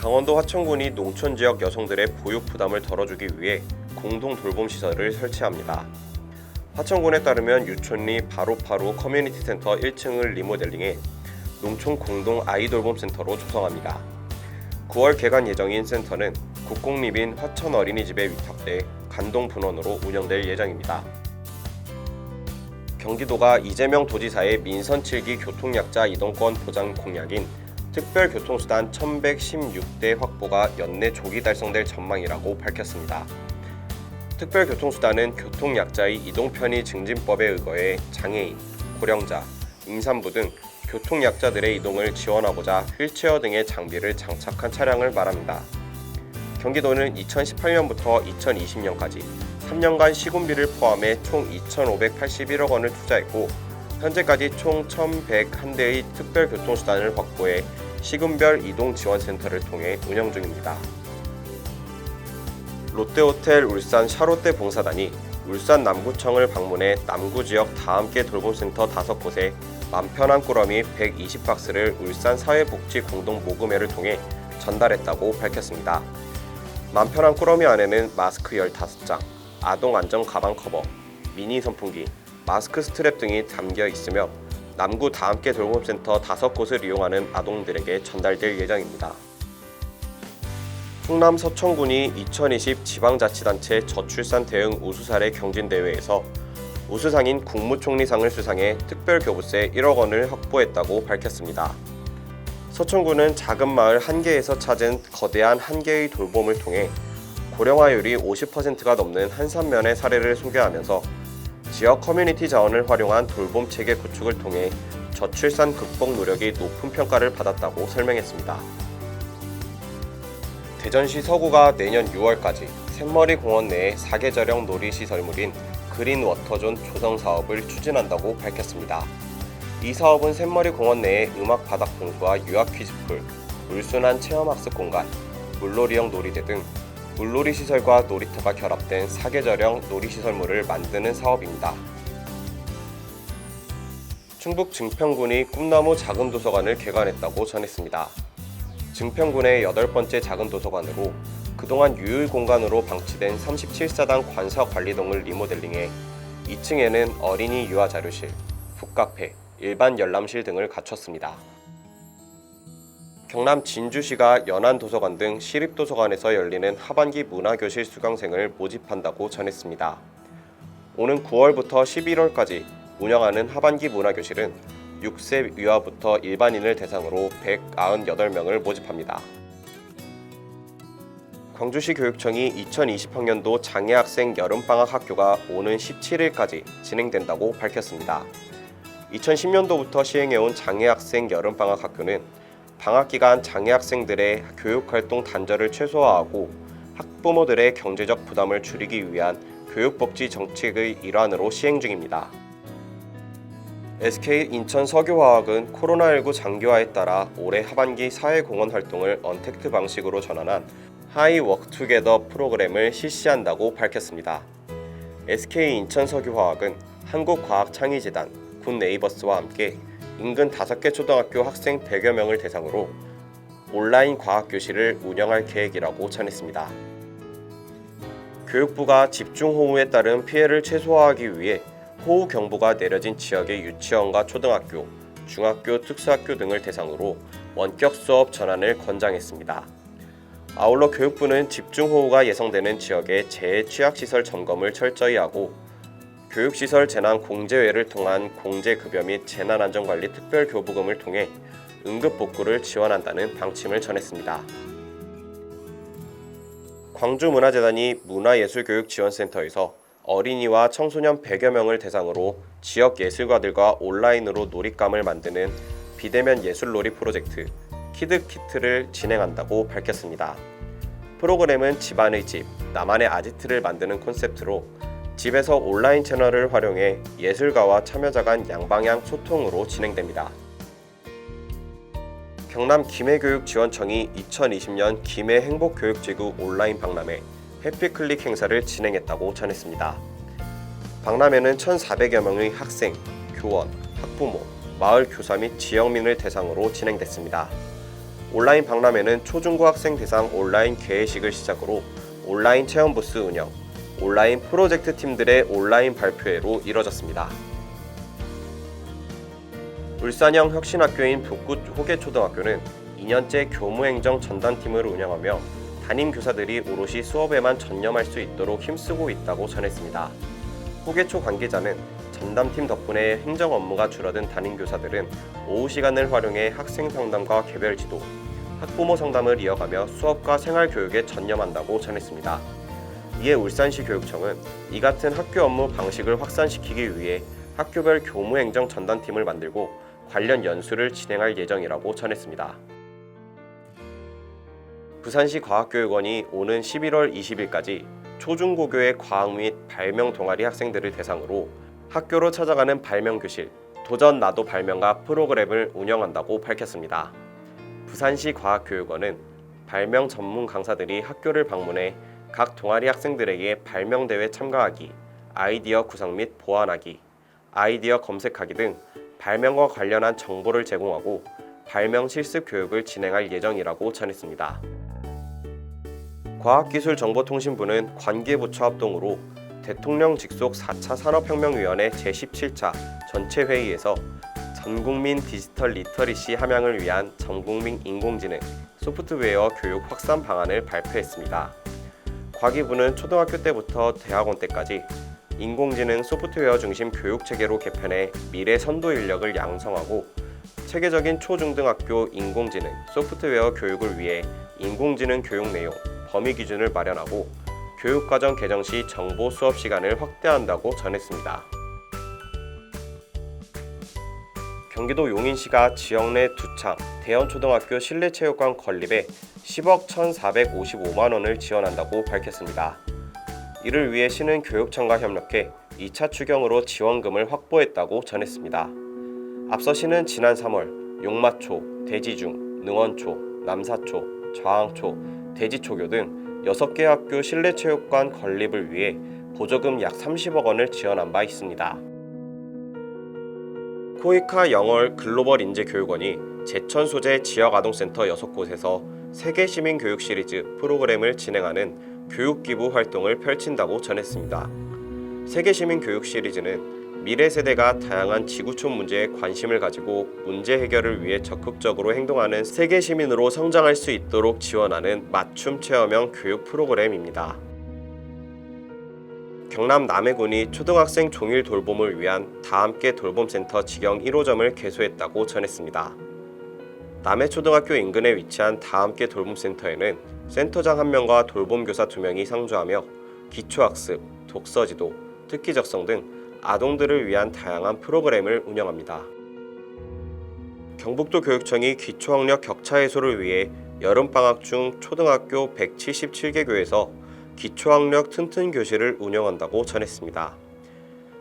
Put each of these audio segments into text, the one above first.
강원도 화천군이 농촌 지역 여성들의 보육 부담을 덜어주기 위해 공동 돌봄 시설을 설치합니다. 화천군에 따르면 유촌리 바로바로 커뮤니티 센터 1층을 리모델링해 농촌 공동 아이돌봄 센터로 조성합니다. 9월 개관 예정인 센터는 국공립인 화천 어린이집에 위탁돼 간동 분원으로 운영될 예정입니다. 경기도가 이재명 도지사의 민선 7기 교통약자 이동권 보장 공약인 특별교통수단 1116대 확보가 연내 조기 달성될 전망이라고 밝혔습니다. 특별교통수단은 교통약자의 이동편의 증진법에 의거해 장애인, 고령자, 임산부 등 교통약자들의 이동을 지원하고자 휠체어 등의 장비를 장착한 차량을 말합니다. 경기도는 2018년부터 2020년까지 3년간 시군비를 포함해 총 2,581억 원을 투자했고 현재까지 총 1,101대의 특별교통수단을 확보해 시군별 이동지원센터를 통해 운영 중입니다. 롯데호텔 울산 샤롯데 봉사단이 울산 남구청을 방문해 남구지역 다함께 돌봄센터 5곳에 맘편한 꾸러미 120박스를 울산 사회복지공동모금회를 통해 전달했다고 밝혔습니다. 맘편한 꾸러미 안에는 마스크 15장, 아동 안전 가방 커버, 미니 선풍기, 마스크 스트랩 등이 담겨 있으며 남구 다함께 돌봄센터 5곳을 이용하는 아동들에게 전달될 예정입니다. 충남 서천군이 2020 지방자치단체 저출산 대응 우수사례 경진대회에서 우수상인 국무총리상을 수상해 특별교부세 1억 원을 확보했다고 밝혔습니다. 서천군은 작은 마을 1개에서 찾은 거대한 1개의 돌봄을 통해 고령화율이 50%가 넘는 한산면의 사례를 소개하면서 지역 커뮤니티 자원을 활용한 돌봄 체계 구축을 통해 저출산 극복 노력이 높은 평가를 받았다고 설명했습니다. 대전시 서구가 내년 6월까지 샘머리 공원 내에 사계절형 놀이시설물인 그린 워터존 조성 사업을 추진한다고 밝혔습니다. 이 사업은 샘머리 공원 내에 음악 바닥 분수와 유학 퀴즈풀, 물순환 체험학습 공간, 물놀이형 놀이대 등 물놀이 시설과 놀이터가 결합된 사계절형 놀이시설물을 만드는 사업입니다. 충북 증평군이 꿈나무 작은 도서관을 개관했다고 전했습니다. 증평군의 8번째 작은 도서관으로 그동안 유휴 공간으로 방치된 37사당 관사관리동을 리모델링해 2층에는 어린이 유아 자료실, 북카페, 일반 열람실 등을 갖췄습니다. 경남 진주시가 연안도서관 등 시립도서관에서 열리는 하반기 문화교실 수강생을 모집한다고 전했습니다. 오는 9월부터 11월까지 운영하는 하반기 문화교실은 6세 이하부터 일반인을 대상으로 198명을 모집합니다. 광주시 교육청이 2020학년도 장애학생 여름방학 학교가 오는 17일까지 진행된다고 밝혔습니다. 2010년도부터 시행해온 장애학생 여름방학 학교는 방학기간 장애학생들의 교육활동 단절을 최소화하고 학부모들의 경제적 부담을 줄이기 위한 교육복지 정책의 일환으로 시행 중입니다. SK 인천 석유화학은 코로나19 장기화에 따라 올해 하반기 사회공헌 활동을 언택트 방식으로 전환한 하이 워크투게더 프로그램을 실시한다고 밝혔습니다. SK 인천 석유화학은 한국과학창의재단, 굿네이버스와 함께 인근 5개 초등학교 학생 100여 명을 대상으로 온라인 과학교실을 운영할 계획이라고 전했습니다. 교육부가 집중호우에 따른 피해를 최소화하기 위해 호우경보가 내려진 지역의 유치원과 초등학교, 중학교, 특수학교 등을 대상으로 원격 수업 전환을 권장했습니다. 아울러 교육부는 집중호우가 예상되는 지역의 재해 취약시설 점검을 철저히 하고 교육시설 재난 공제회를 통한 공제급여 및 재난안전관리 특별교부금을 통해 응급복구를 지원한다는 방침을 전했습니다. 광주문화재단이 문화예술교육지원센터에서 어린이와 청소년 100여 명을 대상으로 지역 예술가들과 온라인으로 놀잇감을 만드는 비대면 예술놀이 프로젝트 키드키트를 진행한다고 밝혔습니다. 프로그램은 집안의 집, 나만의 아지트를 만드는 콘셉트로 집에서 온라인 채널을 활용해 예술가와 참여자 간 양방향 소통으로 진행됩니다. 경남 김해교육지원청이 2020년 김해 행복교육지구 온라인 박람회 해피클릭 행사를 진행했다고 전했습니다. 박람회는 1,400여 명의 학생, 교원, 학부모, 마을 교사 및 지역민을 대상으로 진행됐습니다. 온라인 박람회는 초중고 학생 대상 온라인 개회식을 시작으로 온라인 체험 부스 운영, 온라인 프로젝트 팀들의 온라인 발표회로 이뤄졌습니다. 울산형 혁신학교인 북구 호계초등학교는 2년째 교무행정 전담팀을 운영하며 담임 교사들이 오롯이 수업에만 전념할 수 있도록 힘쓰고 있다고 전했습니다. 호계초 관계자는 전담팀 덕분에 행정 업무가 줄어든 담임 교사들은 오후 시간을 활용해 학생 상담과 개별 지도, 학부모 상담을 이어가며 수업과 생활 교육에 전념한다고 전했습니다. 이에 울산시 교육청은 이 같은 학교 업무 방식을 확산시키기 위해 학교별 교무행정 전담팀을 만들고 관련 연수를 진행할 예정이라고 전했습니다. 부산시 과학교육원이 오는 11월 20일까지 초중고교의 과학 및 발명 동아리 학생들을 대상으로 학교로 찾아가는 발명교실, 도전 나도 발명가 프로그램을 운영한다고 밝혔습니다. 부산시 과학교육원은 발명 전문 강사들이 학교를 방문해 각 동아리 학생들에게 발명대회 참가하기, 아이디어 구상 및 보완하기, 아이디어 검색하기 등 발명과 관련한 정보를 제공하고 발명 실습 교육을 진행할 예정이라고 전했습니다. 과학기술정보통신부는 관계부처 합동으로 대통령 직속 4차 산업혁명위원회 제17차 전체회의에서 전국민 디지털 리터리시 함양을 위한 전국민 인공지능 소프트웨어 교육 확산 방안을 발표했습니다. 과기부는 초등학교 때부터 대학원 때까지 인공지능 소프트웨어 중심 교육체계로 개편해 미래 선도 인력을 양성하고 체계적인 초중등학교 인공지능 소프트웨어 교육을 위해 인공지능 교육 내용, 범위 기준을 마련하고 교육과정 개정 시 정보 수업 시간을 확대한다고 전했습니다. 경기도 용인시가 지역 내 두창 대연초등학교 실내체육관 건립에 10억 1,455만 원을 지원한다고 밝혔습니다. 이를 위해 시는 교육청과 협력해 2차 추경으로 지원금을 확보했다고 전했습니다. 앞서 시는 지난 3월 용마초, 대지중, 능원초, 남사초, 좌항초, 대지초교 등 6개 학교 실내체육관 건립을 위해 보조금 약 30억 원을 지원한 바 있습니다. 코이카 영월 글로벌 인재교육원이 제천 소재 지역아동센터 6곳에서 세계 시민교육 시리즈 프로그램을 진행하는 교육기부 활동을 펼친다고 전했습니다. 세계 시민교육 시리즈는 미래 세대가 다양한 지구촌 문제에 관심을 가지고 문제 해결을 위해 적극적으로 행동하는 세계 시민으로 성장할 수 있도록 지원하는 맞춤 체험형 교육 프로그램입니다. 경남 남해군이 초등학생 종일 돌봄을 위한 다함께 돌봄센터 직영 1호점을 개소했다고 전했습니다. 남해초등학교 인근에 위치한 다함께 돌봄센터에는 센터장 1명과 돌봄교사 2명이 상주하며 기초학습, 독서지도, 특기적성 등 아동들을 위한 다양한 프로그램을 운영합니다. 경북도 교육청이 기초학력 격차 해소를 위해 여름방학 중 초등학교 177개 교에서 기초학력 튼튼 교실을 운영한다고 전했습니다.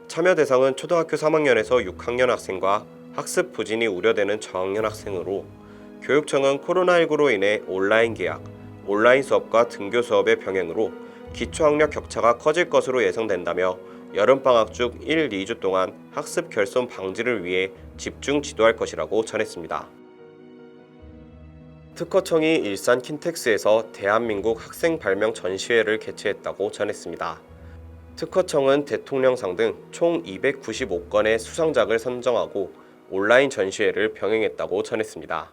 참여 대상은 초등학교 3학년에서 6학년 학생과 학습 부진이 우려되는 저학년 학생으로 교육청은 코로나19로 인해 온라인 개학, 온라인 수업과 등교 수업의 병행으로 기초학력 격차가 커질 것으로 예상된다며 여름방학 중 1, 2주 동안 학습 결손 방지를 위해 집중 지도할 것이라고 전했습니다. 특허청이 일산 킨텍스에서 대한민국 학생 발명 전시회를 개최했다고 전했습니다. 특허청은 대통령상 등 총 295건의 수상작을 선정하고 온라인 전시회를 병행했다고 전했습니다.